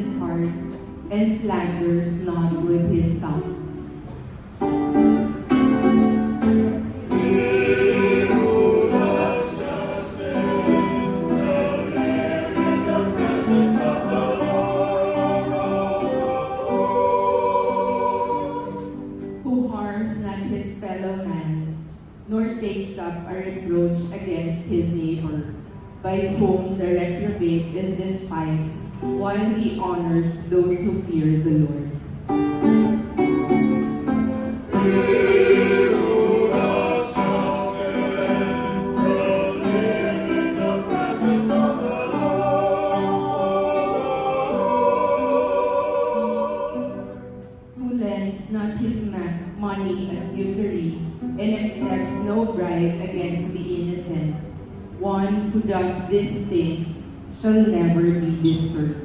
his heart, and slanders none with his tongue. Who harms not his fellow man, nor takes up a reproach against his neighbor, by whom the reprobate is despised, while he honors those who fear the Lord. Who lends not his money at usury, and accepts no bribe against the innocent. One who does these things shall never be disturbed.